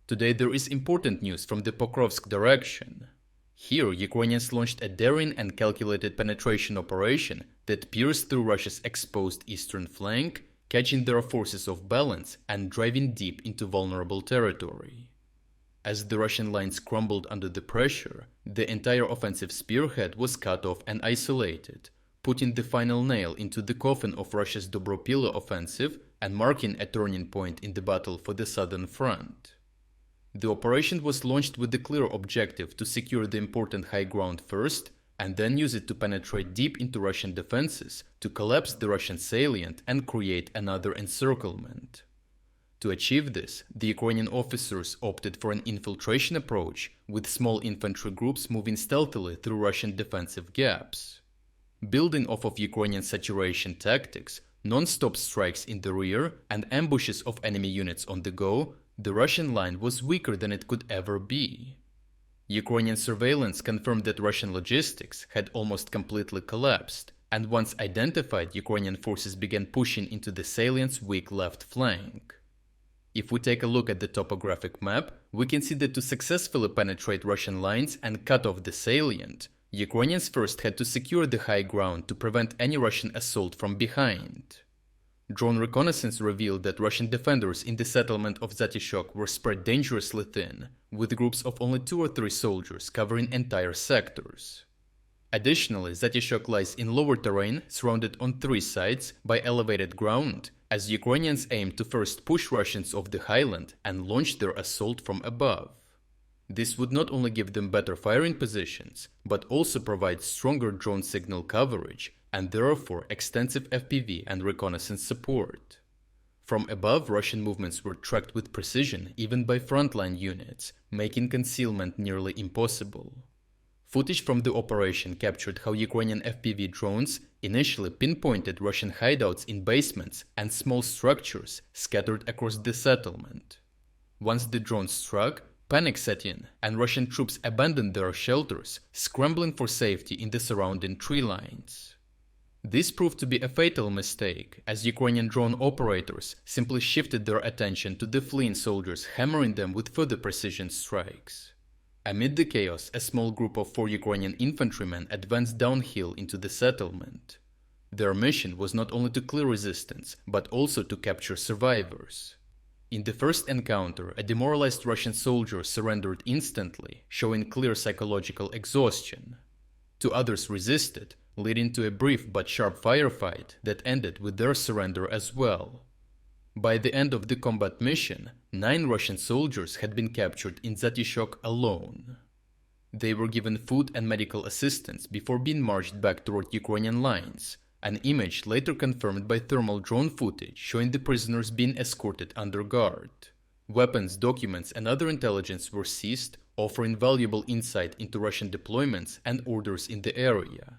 Today there is important news from the Pokrovsk direction. Here, Ukrainians launched a daring and calculated penetration operation that pierced through Russia's exposed eastern flank, catching their forces off balance and driving deep into vulnerable territory. As the Russian lines crumbled under the pressure, the entire offensive spearhead was cut off and isolated, putting the final nail into the coffin of Russia's Dobropillia offensive and marking a turning point in the battle for the southern front. The operation was launched with the clear objective to secure the important high ground first, and then use it to penetrate deep into Russian defenses, to collapse the Russian salient and create another encirclement. To achieve this, the Ukrainian officers opted for an infiltration approach, with small infantry groups moving stealthily through Russian defensive gaps. Building off of Ukrainian saturation tactics, non-stop strikes in the rear, and ambushes of enemy units on the go, the Russian line was weaker than it could ever be. Ukrainian surveillance confirmed that Russian logistics had almost completely collapsed, and once identified, Ukrainian forces began pushing into the salient's weak left flank. If we take a look at the topographic map, we can see that to successfully penetrate Russian lines and cut off the salient, Ukrainians first had to secure the high ground to prevent any Russian assault from behind. Drone reconnaissance revealed that Russian defenders in the settlement of Zatishok were spread dangerously thin, with groups of only 2 or 3 soldiers covering entire sectors. Additionally, Zatishok lies in lower terrain, surrounded on 3 sides by elevated ground, as Ukrainians aimed to first push Russians off the highland and launch their assault from above. This would not only give them better firing positions, but also provide stronger drone signal coverage, and therefore extensive FPV and reconnaissance support. From above, Russian movements were tracked with precision even by frontline units, making concealment nearly impossible. Footage from the operation captured how Ukrainian FPV drones initially pinpointed Russian hideouts in basements and small structures scattered across the settlement. Once the drones struck, panic set in, and Russian troops abandoned their shelters, scrambling for safety in the surrounding tree lines. This proved to be a fatal mistake, as Ukrainian drone operators simply shifted their attention to the fleeing soldiers, hammering them with further precision strikes. Amid the chaos, a small group of 4 Ukrainian infantrymen advanced downhill into the settlement. Their mission was not only to clear resistance, but also to capture survivors. In the first encounter, a demoralized Russian soldier surrendered instantly, showing clear psychological exhaustion. 2 others resisted, leading to a brief but sharp firefight that ended with their surrender as well. By the end of the combat mission, 9 Russian soldiers had been captured in Zatishok alone. They were given food and medical assistance before being marched back toward Ukrainian lines, an image later confirmed by thermal drone footage showing the prisoners being escorted under guard. Weapons, documents, and other intelligence were seized, offering valuable insight into Russian deployments and orders in the area.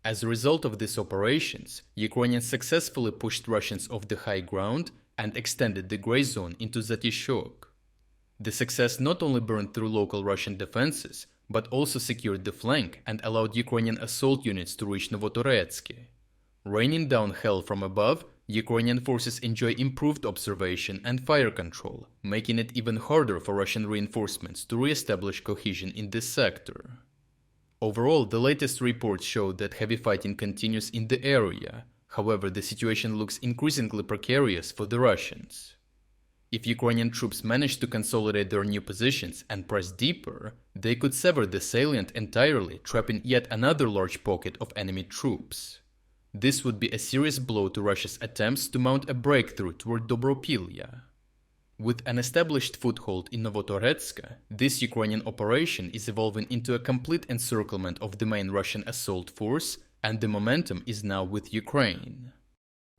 As a result of these operations, Ukrainians successfully pushed Russians off the high ground and extended the gray zone into Zatishok. The success not only burned through local Russian defenses, but also secured the flank and allowed Ukrainian assault units to reach Novotoretsky. Raining down hell from above, Ukrainian forces enjoy improved observation and fire control, making it even harder for Russian reinforcements to re-establish cohesion in this sector. Overall, the latest reports show that heavy fighting continues in the area. However, the situation looks increasingly precarious for the Russians. If Ukrainian troops manage to consolidate their new positions and press deeper, they could sever the salient entirely, trapping yet another large pocket of enemy troops. This would be a serious blow to Russia's attempts to mount a breakthrough toward Dobropillia. With an established foothold in Novotoretsk, this Ukrainian operation is evolving into a complete encirclement of the main Russian assault force, and the momentum is now with Ukraine.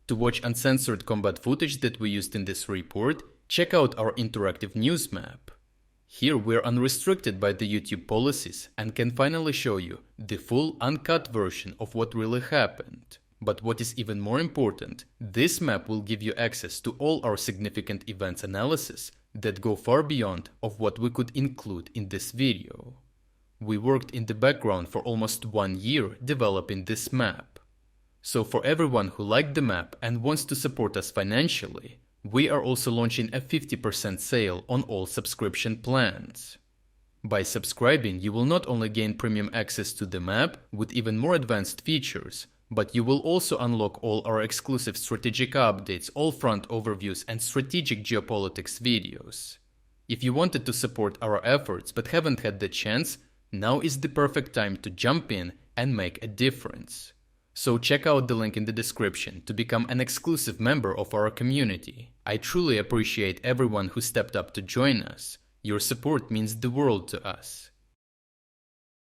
To watch uncensored combat footage that we used in this report, check out our interactive news map. Here we're unrestricted by the YouTube policies and can finally show you the full uncut version of what really happened. But what is even more important, this map will give you access to all our significant events analysis that go far beyond of what we could include in this video. We worked in the background for almost 1 year developing this map. So for everyone who liked the map and wants to support us financially, We are also launching a 50% sale on all subscription plans. By subscribing, you will not only gain premium access to the map with even more advanced features, but you will also unlock all our exclusive strategic updates, all front overviews, and strategic geopolitics videos. If you wanted to support our efforts but haven't had the chance, now is the perfect time to jump in and make a difference. So check out the link in the description to become an exclusive member of our community. I truly appreciate everyone who stepped up to join us. Your support means the world to us.